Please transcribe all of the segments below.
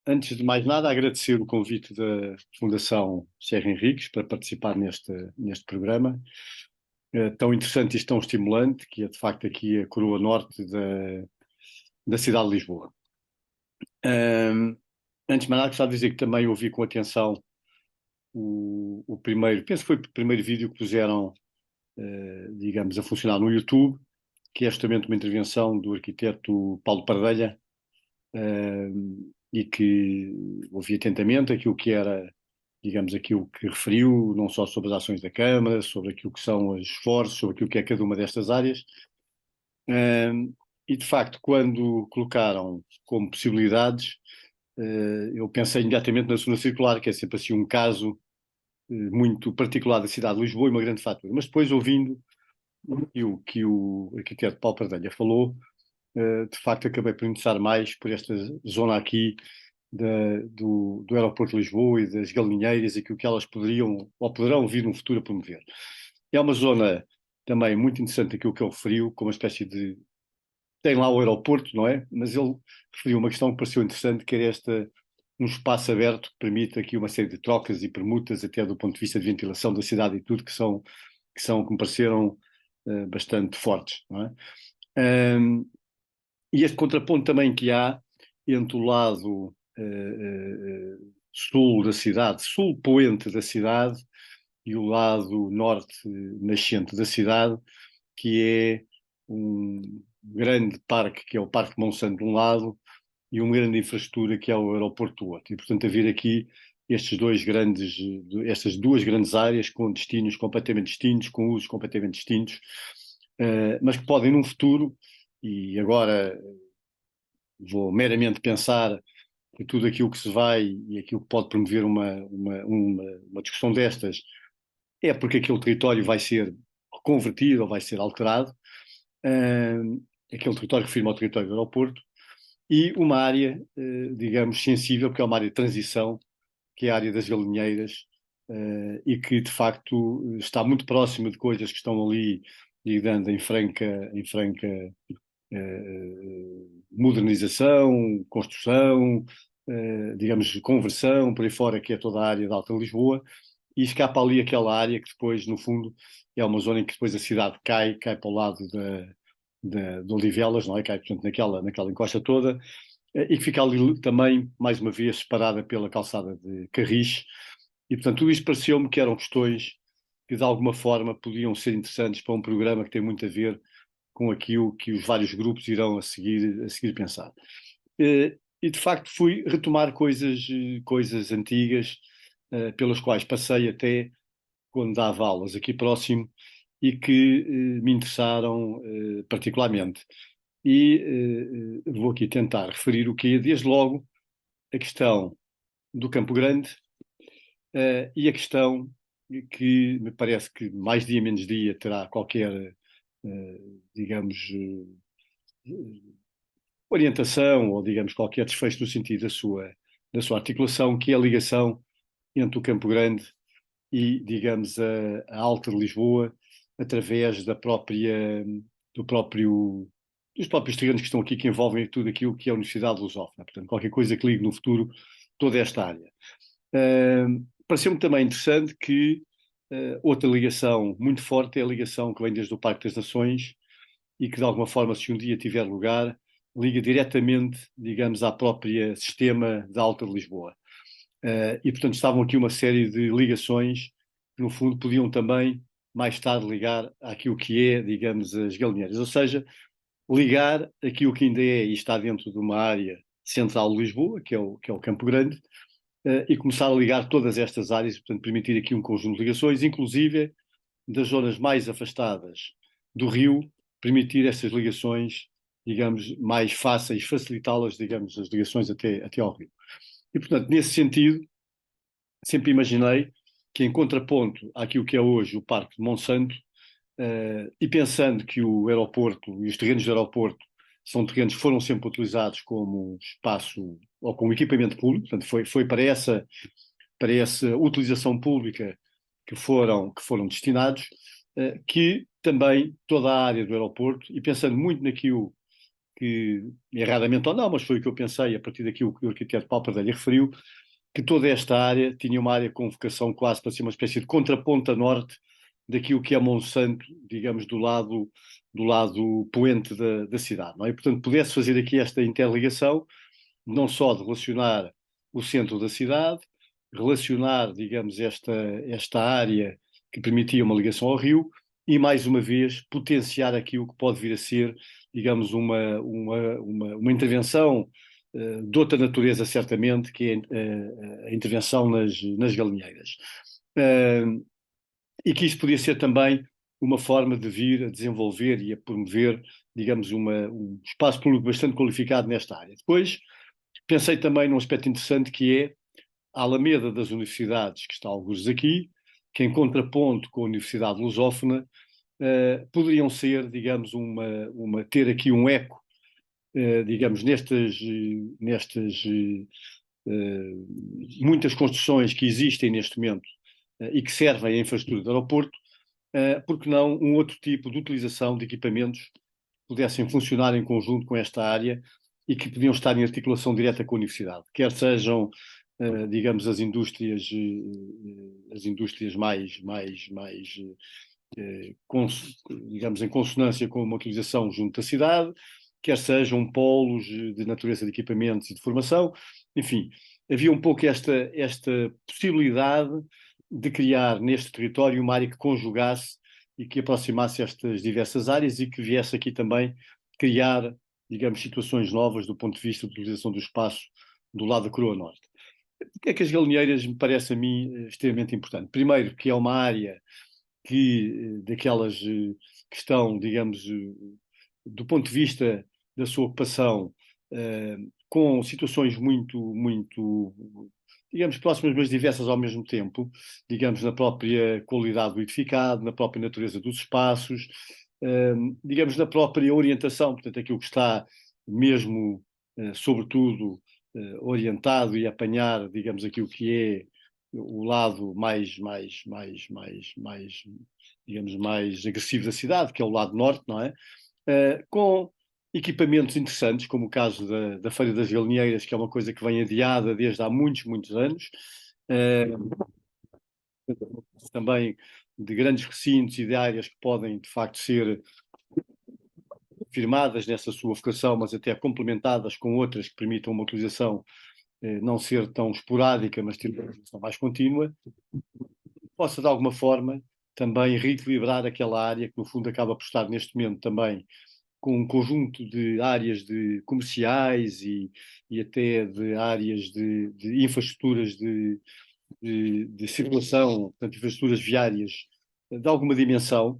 Antes de mais nada, agradecer o convite da Fundação Serra Henriques para participar neste programa tão interessante e tão estimulante, que é de facto aqui a coroa norte da cidade de Lisboa. Um, Antes de mais nada, gostava de dizer que também ouvi com atenção o primeiro, penso que foi o primeiro vídeo que puseram, digamos, a funcionar no YouTube, que é justamente uma intervenção do arquiteto Paulo Pardelha, e que ouvi atentamente aquilo que era, digamos, aquilo que referiu, não só sobre as ações da Câmara, sobre aquilo que são os esforços, sobre aquilo que é cada uma destas áreas. E, de facto, quando colocaram como possibilidades, eu pensei imediatamente na zona circular, que é sempre assim um caso muito particular da cidade de Lisboa e uma grande fatura. Mas depois, ouvindo o que o arquiteto Paulo Pardelha falou, de facto acabei por interessar mais por esta zona aqui do aeroporto de Lisboa e das galinheiras e aquilo que elas poderiam ou poderão vir no futuro a promover. É uma zona também muito interessante aquilo que ele referiu, como uma espécie de... Tem lá o aeroporto, não é? Mas ele referiu uma questão que pareceu interessante, que era um espaço aberto que permite aqui uma série de trocas e permutas, até do ponto de vista de ventilação da cidade e tudo, que me pareceram bastante fortes, não é? E este contraponto também que há entre o lado sul da cidade, sul poente da cidade, e o lado norte nascente da cidade, que é um grande parque, que é o Parque de Monsanto de um lado, e uma grande infraestrutura, que é o aeroporto do outro. E, portanto, haver aqui estas duas grandes áreas com destinos completamente distintos, com usos completamente distintos, mas que podem, num futuro, e agora vou meramente pensar que tudo aquilo que se vai e aquilo que pode promover uma discussão destas é porque aquele território vai ser reconvertido ou vai ser alterado. Aquele território refere-me ao território do aeroporto e uma área, digamos, sensível, que é uma área de transição, que é a área das galinheiras, e que de facto está muito próxima de coisas que estão ali, digamos, em franca modernização, construção, digamos, conversão, por aí fora, que é toda a área da Alta Lisboa, e escapa ali aquela área que depois, no fundo, é uma zona em que depois a cidade cai para o lado de Odivelas, não é? Cai, portanto, naquela encosta toda, e que fica ali também, mais uma vez, separada pela calçada de Carris, e portanto tudo isto pareceu-me que eram questões que de alguma forma podiam ser interessantes para um programa que tem muito a ver com aquilo que os vários grupos irão a seguir pensar. E de facto fui retomar coisas antigas, pelas quais passei até quando dava aulas aqui próximo e que me interessaram particularmente. E vou aqui tentar referir o que é, desde logo, a questão do Campo Grande, e a questão que me parece que mais dia menos dia terá qualquer, digamos, orientação ou, digamos, qualquer desfecho no sentido da sua articulação, que é a ligação entre o Campo Grande e, digamos, a Alta de Lisboa, através do próprio, dos próprios terrenos que estão aqui, que envolvem tudo aquilo que é a Universidade Lusófona. Portanto, qualquer coisa que ligue no futuro toda esta área. Pareceu-me também interessante que outra ligação muito forte é a ligação que vem desde o Parque das Nações e que, de alguma forma, se um dia tiver lugar, liga diretamente, digamos, à própria sistema da Alta de Lisboa. E, portanto, estavam aqui uma série de ligações que, no fundo, podiam também, mais tarde, ligar àquilo que é, digamos, as galinheiras. Ou seja, ligar aquilo que ainda é e está dentro de uma área central de Lisboa, que é o Campo Grande, e começar a ligar todas estas áreas, portanto, permitir aqui um conjunto de ligações, inclusive das zonas mais afastadas do rio, permitir essas ligações, digamos, mais fáceis, facilitá-las, digamos, as ligações até ao rio. E, portanto, nesse sentido, sempre imaginei que, em contraponto àquilo que é hoje o Parque de Monsanto, e pensando que o aeroporto e os terrenos do aeroporto são terrenos que foram sempre utilizados como espaço ou como equipamento público, portanto, foi para essa utilização pública que foram destinados, que também toda a área do aeroporto, e pensando muito naquilo que erradamente ou não, mas foi o que eu pensei a partir daquilo que o arquiteto Paulo Padelha referiu, que toda esta área tinha uma área com vocação quase para ser uma espécie de contraponto a norte daquilo que é Monsanto, digamos, do lado poente da cidade, não é? E, portanto, pudesse fazer aqui esta interligação, não só de relacionar o centro da cidade, relacionar, digamos, esta área que permitia uma ligação ao rio e, mais uma vez, potenciar aquilo que pode vir a ser, digamos, uma intervenção de outra natureza, certamente, que é a intervenção nas galinheiras. E que isto podia ser também uma forma de vir a desenvolver e a promover, digamos, um espaço público bastante qualificado nesta área. Depois, pensei também num aspecto interessante que é a Alameda das Universidades, que está alguns aqui, que em contraponto com a Universidade Lusófona, poderiam ser, digamos, ter aqui um eco, digamos, nestas muitas construções que existem neste momento e que servem à infraestrutura do aeroporto, porque não um outro tipo de utilização de equipamentos que pudessem funcionar em conjunto com esta área e que podiam estar em articulação direta com a universidade, quer sejam, digamos, as indústrias digamos, em consonância com uma utilização junto da cidade, quer sejam polos de natureza de equipamentos e de formação, enfim, havia um pouco esta possibilidade de criar neste território uma área que conjugasse e que aproximasse estas diversas áreas e que viesse aqui também criar, digamos, situações novas do ponto de vista de utilização do espaço do lado da Coroa Norte. O que é que as galinheiras me parece a mim extremamente importante? Primeiro, que é uma área daquelas que estão, digamos, do ponto de vista da sua ocupação, com situações muito, digamos, próximas, mas diversas ao mesmo tempo, digamos, na própria qualidade do edificado, na própria natureza dos espaços, digamos, na própria orientação, portanto, aquilo que está mesmo, sobretudo, orientado e apanhar, digamos, aquilo que é o lado digamos, mais agressivo da cidade, que é o lado norte, não é? Com equipamentos interessantes, como o caso da Feira das Galinheiras, que é uma coisa que vem adiada desde há muitos anos, também de grandes recintos e de áreas que podem, de facto, ser firmadas nessa sua vocação, mas até complementadas com outras que permitam uma utilização não ser tão esporádica, mas ter uma utilização mais contínua, possa, de alguma forma, também reequilibrar aquela área que, no fundo, acaba por estar neste momento também com um conjunto de áreas comerciais e até de áreas de infraestruturas de circulação, portanto, infraestruturas viárias de alguma dimensão,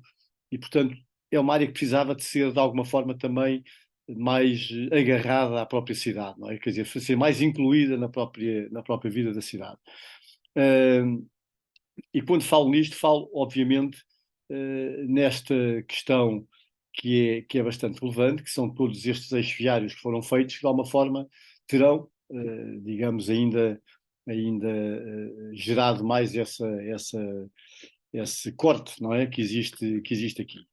e, portanto, é uma área que precisava de ser, de alguma forma, também mais agarrada à própria cidade, não é? Quer dizer, ser mais incluída na própria vida da cidade. E quando falo nisto, falo, obviamente, nesta questão que é bastante relevante, que são todos estes eixos viários que foram feitos, que de alguma forma terão, digamos, ainda gerado mais esse corte, não é, que existe aqui.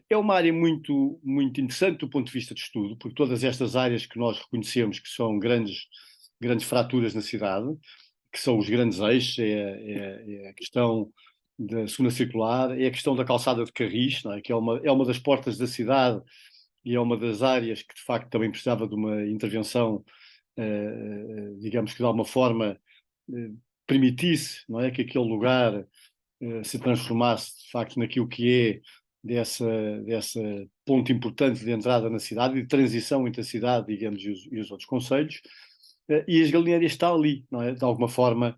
É uma área muito interessante do ponto de vista de estudo, porque todas estas áreas que nós reconhecemos que são grandes fraturas na cidade, que são os grandes eixos, é a questão da segunda circular, é a questão da calçada de Carris, não é? Que é uma das portas da cidade e é uma das áreas que de facto também precisava de uma intervenção, digamos que de alguma forma permitisse, não é, que aquele lugar se transformasse de facto naquilo que é dessa ponto importante de entrada na cidade e de transição entre a cidade, digamos, e os outros concelhos. E as galinheiras está ali, não é? De alguma forma,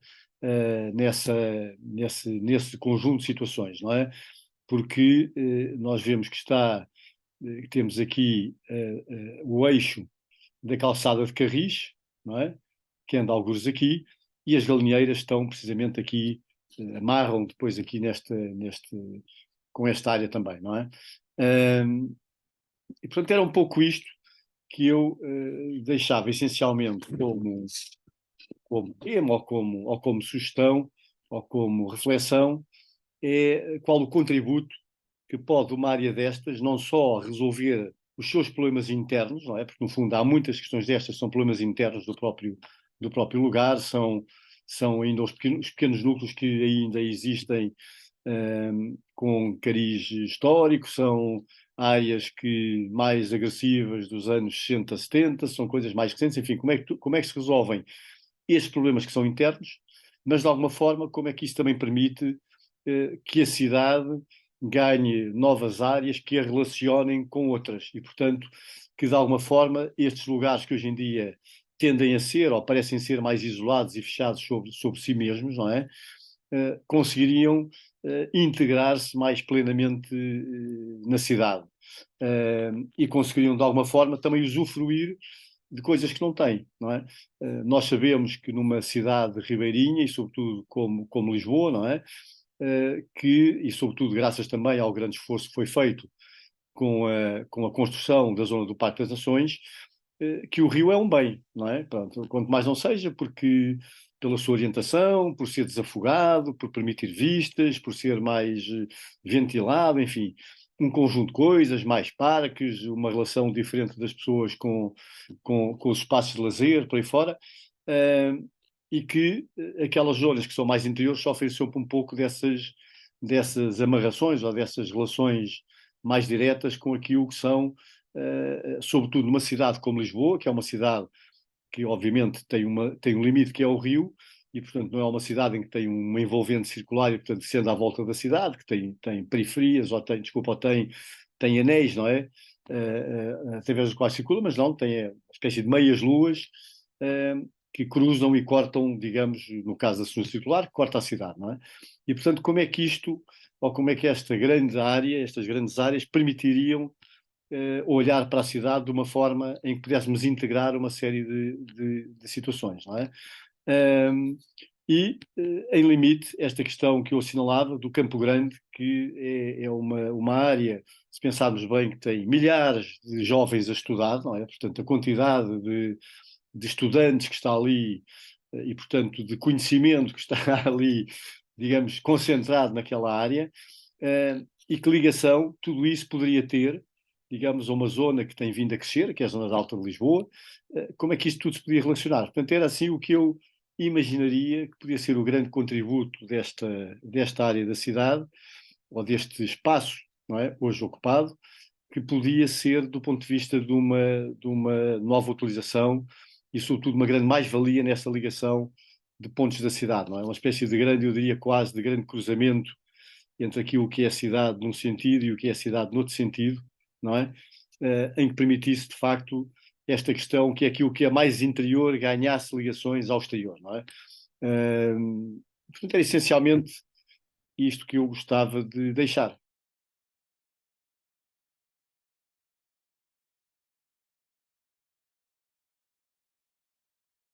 nesse conjunto de situações, não é? Porque nós vemos que temos aqui o eixo da calçada de Carris, não é? Que anda algures aqui, e as galinheiras estão precisamente aqui, amarram depois aqui com esta área também, não é? E portanto era um pouco isto que eu deixava essencialmente como tema ou como sugestão ou como reflexão, é qual o contributo que pode uma área destas não só resolver os seus problemas internos, não é? Porque no fundo há muitas questões destas que são problemas internos do próprio lugar, são ainda os pequenos núcleos que ainda existem com cariz histórico, são áreas que mais agressivas dos anos 60, 70, são coisas mais recentes, enfim, como é que se resolvem estes problemas que são internos, mas de alguma forma como é que isso também permite que a cidade ganhe novas áreas que a relacionem com outras e, portanto, que de alguma forma estes lugares que hoje em dia tendem a ser ou parecem ser mais isolados e fechados sobre si mesmos, não é? Conseguiriam integrar-se mais plenamente na cidade e conseguiriam de alguma forma também usufruir de coisas que não têm, não é? Nós sabemos que numa cidade ribeirinha e sobretudo como Lisboa, não é? E sobretudo graças também ao grande esforço que foi feito com a construção da zona do Parque das Nações, que o rio é um bem, não é? Pronto, quanto mais não seja, porque pela sua orientação, por ser desafogado, por permitir vistas, por ser mais ventilado, enfim, um conjunto de coisas, mais parques, uma relação diferente das pessoas com os espaços de lazer, por aí fora, e que aquelas zonas que são mais interiores sofrem sempre um pouco dessas amarrações ou dessas relações mais diretas com aquilo que são, sobretudo numa cidade como Lisboa, que é uma cidade que obviamente tem um limite que é o rio, e portanto não é uma cidade em que tem uma envolvente circular e portanto sendo à volta da cidade, que tem periferias, tem anéis, não é? Através dos quais circula, mas não, tem uma espécie de meias-luas que cruzam e cortam, digamos, no caso da segunda circular, que corta a cidade, não é? E portanto como é que isto, ou como é que estas grandes áreas permitiriam olhar para a cidade de uma forma em que pudéssemos integrar uma série de situações, não é? Em limite, esta questão que eu assinalava do Campo Grande, que é uma área, se pensarmos bem, que tem milhares de jovens a estudar, não é? Portanto, a quantidade de estudantes que está ali e, portanto, de conhecimento que está ali, digamos, concentrado naquela área, e que ligação tudo isso poderia ter, digamos, a uma zona que tem vindo a crescer, que é a zona da Alta de Lisboa, como é que isto tudo se podia relacionar? Portanto, era assim o que eu imaginaria que podia ser o grande contributo desta área da cidade, ou deste espaço, não é, hoje ocupado, que podia ser do ponto de vista de uma nova utilização e, sobretudo, uma grande mais-valia nessa ligação de pontos da cidade, não é? Uma espécie de grande, eu diria quase, de grande cruzamento entre aquilo que é a cidade num sentido e o que é a cidade noutro sentido, não é? Em que permitisse, de facto, esta questão que é aquilo que é mais interior ganhasse ligações ao exterior, não é? Portanto, era essencialmente isto que eu gostava de deixar.